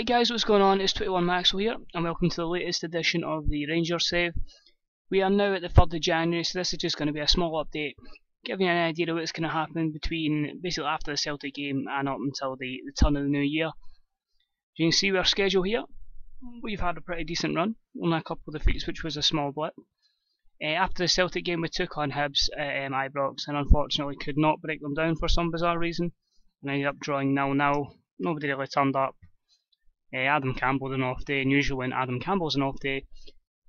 Right guys, what's going on? It's 21 Maxwell here, and welcome to the latest edition of the Rangers save. We are now at the 3rd of January, so this is just going to be a small update, giving you an idea of what's going to happen between basically after the Celtic game and up until the turn of the new year. You can see our schedule here. We've had a pretty decent run, only a couple of defeats, which was a small blip. After the Celtic game, we took on Hibs at Ibrox, and unfortunately could not break them down for some bizarre reason, and ended up drawing 0-0. Nobody really turned up. Adam Campbell had an off day, and usually when Adam Campbell's an off day,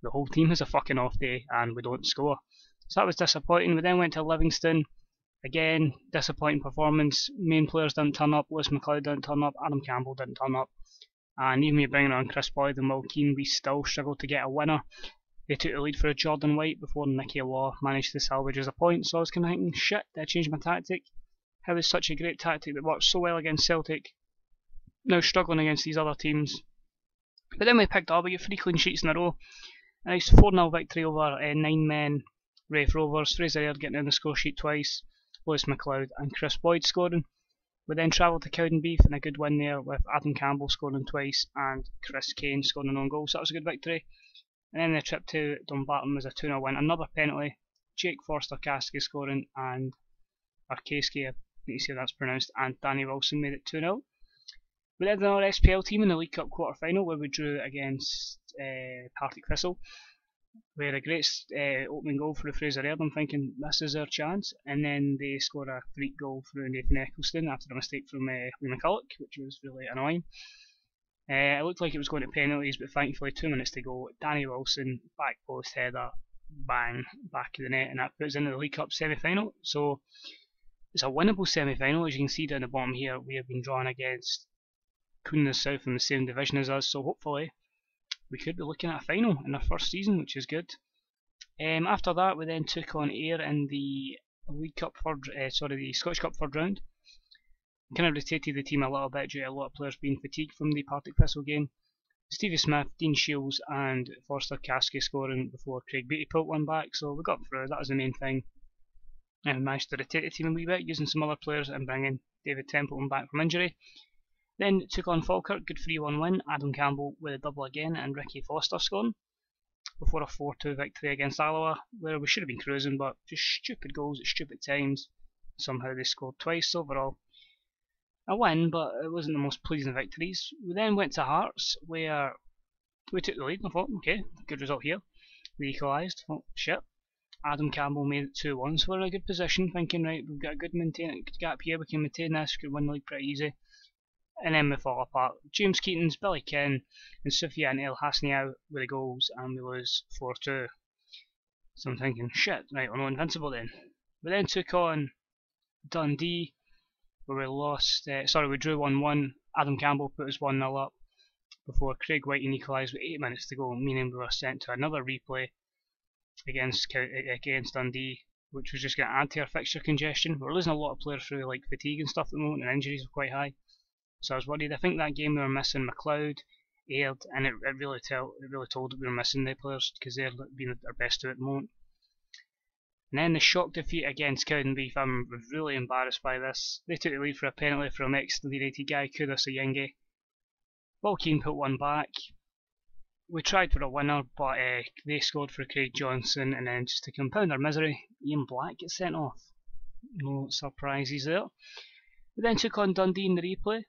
the whole team has a fucking off day and we don't score. So that was disappointing. We then went to Livingston. Again, disappointing performance. Main players didn't turn up. Lewis McLeod didn't turn up. Adam Campbell didn't turn up. And even when bringing on Chris Boyd and Will Keane, we still struggled to get a winner. They took the lead for a Jordan White before Nicky Law managed to salvage us a point. So I was kind of thinking, shit, did I change my tactic? How is such a great tactic that worked so well against Celtic now struggling against these other teams? But then we picked up, we got 3 clean sheets in a row. A nice 4-0 victory over 9 men, Raith Rovers. Fraser Aird getting in the score sheet twice, Lewis McLeod and Chris Boyd scoring. We then travelled to Cowdenbeath and a good win there with Adam Campbell scoring twice and Chris Kane scoring an own goal, so that was a good victory. And then the trip to Dumbarton was a 2-0 win, another penalty, Jake Forster-Caskey scoring and Arkaski, I need to see how that's pronounced, and Danny Wilson made it 2-0. We led our SPL team in the League Cup quarter final where we drew against Partick Thistle. We had a great opening goal for the Fraser Aird. I'm thinking this is our chance, and then they scored a freak goal through Nathan Eccleston after a mistake from Lee McCulloch, which was really annoying. It looked like it was going to penalties, but thankfully 2 minutes to go, Danny Wilson, back post header, bang, back of the net, and that puts us into the League Cup semi-final. So it's a winnable semi-final. As you can see down the bottom here, we have been drawn against Cooney South in the same division as us, so hopefully we could be looking at a final in our first season, which is good. After that, we then took on Ayr in the League Cup the Scottish Cup third round. Kind of rotated the team a little bit due to a lot of players being fatigued from the Partick Thistle game. Stevie Smith, Dean Shields and Forster-Caskey scoring before Craig Beattie put one back, so we got through, that was the main thing. And we managed to rotate the team a wee bit using some other players and bringing David Templeton back from injury. Then took on Falkirk, good 3-1 win, Adam Campbell with a double again and Ricky Foster scoring, before a 4-2 victory against Alloa, where we should have been cruising, but just stupid goals at stupid times. Somehow they scored twice. Overall a win, but it wasn't the most pleasing victories. We then went to Hearts, where we took the lead, and I thought, okay, good result here. We equalised, oh shit. Adam Campbell made it 2-1, so we're in a good position, thinking, right, we've got a good gap here, we can maintain this, we could win the league pretty easy. And then we fall apart. James Keatons, Billy Ken and Sufyan El Hasni out with the goals, and we lose 4-2. So I'm thinking, shit, right, we're not invincible then. We then took on Dundee, where we we drew 1-1. Adam Campbell put us 1-0 up before Craig Whiting equalised with 8 minutes to go, meaning we were sent to another replay against Dundee, which was just going to add to our fixture congestion. We're losing a lot of players through like fatigue and stuff at the moment, and injuries were quite high. So I was worried. I think that game we were missing McLeod, Aird, and it really told that we were missing the players because they're being our best two at the moment. And then the shock defeat against Cowdenbeath, I'm really embarrassed by this. They took the lead for a penalty from ex-United guy, Kudos Oyenge. Will Keane put one back. We tried for a winner, but they scored for Craig Johnson, and then just to compound our misery, Ian Black gets sent off. No surprises there. We then took on Dundee in the replay.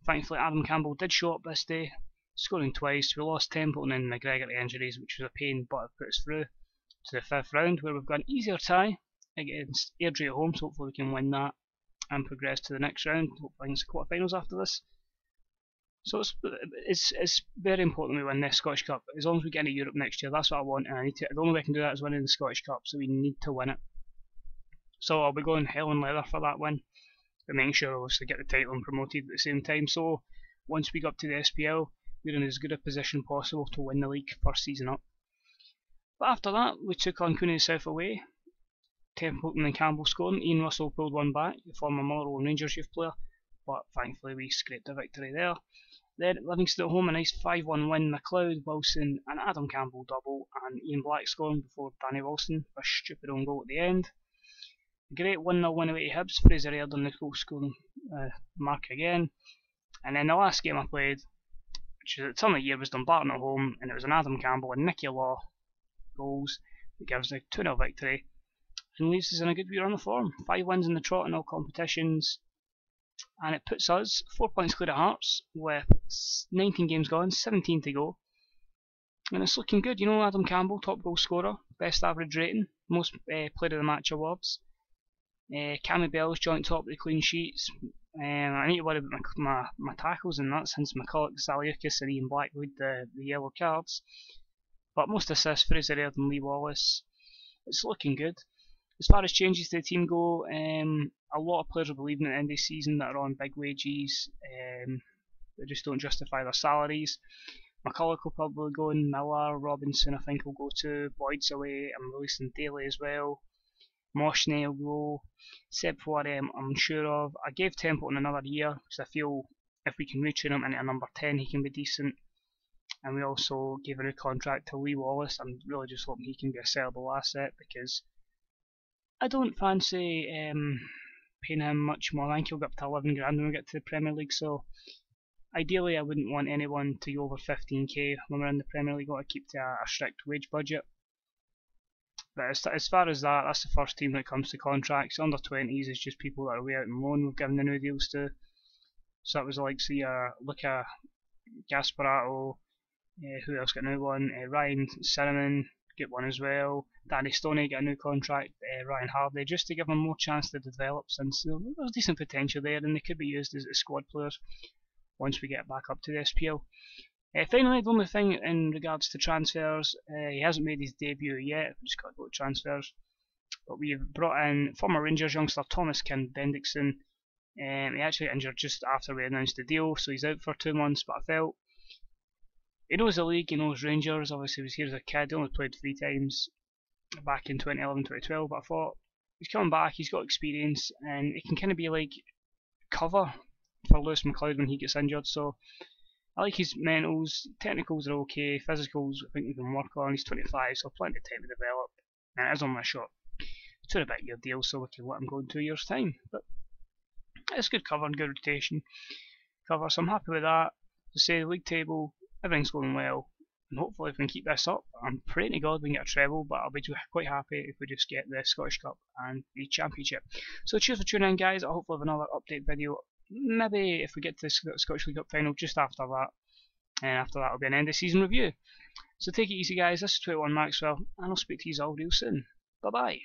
Thankfully Adam Campbell did show up this day, scoring twice. We lost Templeton and McGregor to injuries, which was a pain, but it put us through to the 5th round, where we've got an easier tie against Airdrie at home, so hopefully we can win that and progress to the next round, hopefully against the quarterfinals after this. So it's very important we win this Scottish Cup. As long as we get into Europe next year, that's what I want, and the only way I can do that is winning the Scottish Cup, so we need to win it. So I'll be going hell and leather for that win, but making sure obviously get the title and promoted at the same time. So once we go up to the SPL, we're in as good a position possible to win the league first season up. But after that, we took on Cooney South away. Templeton and Campbell scoring. Ian Russell pulled one back, the former Motherwell and Rangers youth player, but thankfully we scraped a victory there. Then at Livingston at home, a nice 5-1 win. McLeod, Wilson and Adam Campbell double, and Ian Black scoring before Danny Wilson for a stupid own goal at the end. A great 1-0 win away to Hibs. Fraser Aird on the goal scoring mark again. And then the last game I played, which at the turn of the year was Dumbarton at home, and it was an Adam Campbell and Nicky Law goals that gives the 2-0 victory and leaves us in a good wee run of form. 5 wins in the trot in all competitions, and it puts us 4 points clear of Hearts with 19 games gone, 17 to go. And it's looking good, you know. Adam Campbell, top goal scorer, best average rating, most player of the match awards. Cammy Bell's joint top of the clean sheets. I need to worry about my tackles and that, since McCulloch, Zaliukas and Ian Blackwood the yellow cards. But most assists, Fraser Aird and Lee Wallace. It's looking good. As far as changes to the team go, a lot of players will be leaving at the end of the season that are on big wages. They just don't justify their salaries. McCulloch will probably go in, Miller, Robinson I think will go too, Boyd's away, I'm releasing Daly as well. Moshney will go, Seb Fuare I'm unsure of. I gave Templeton another year because I feel if we can retrain him into a number 10 he can be decent. And we also gave a new contract to Lee Wallace. I'm really just hoping he can be a sellable asset, because I don't fancy paying him much more. I think he'll get up to 11 grand when we get to the Premier League, so ideally I wouldn't want anyone to go over 15k when we're in the Premier League. Got to keep to a strict wage budget. But as far as that, that's the first team when it comes to contracts. Under 20s is just people that are way out on loan we've given the new deals to. So that was like, see, Luca Gasparato, who else got a new one? Ryan Cinnamon get one as well. Danny Stoney got a new contract. Ryan Hardy, just to give them more chance to develop, since there's decent potential there and they could be used as squad players once we get back up to the SPL. Finally, the only thing in regards to transfers, he hasn't made his debut yet, we just got to go to transfers, but we've brought in former Rangers youngster Thomas Bendixson. He actually injured just after we announced the deal, so he's out for 2 months, but I felt he knows the league, he knows Rangers. Obviously he was here as a kid, he only played 3 times back in 2011-2012, but I thought he's coming back, he's got experience, and it can kind of be like cover for Lewis McLeod when he gets injured. So I like his mentals, technicals are okay, physicals I think we can work on. He's 25, so plenty of time to develop, and it is only a short 2.5 year deal, so we can let him go in 2 years time. But it's good cover and good rotation cover, so I'm happy with that. To say the league table, everything's going well, and hopefully if we can keep this up, I'm praying to God we can get a treble, but I'll be quite happy if we just get the Scottish Cup and the Championship. So cheers for tuning in, guys. I hope we'll have another update video, maybe if we get to the Scottish League Cup final just after that, and after that will be an end of season review. So take it easy, guys. This is 21 Maxwell, and I'll speak to you all real soon. Bye bye.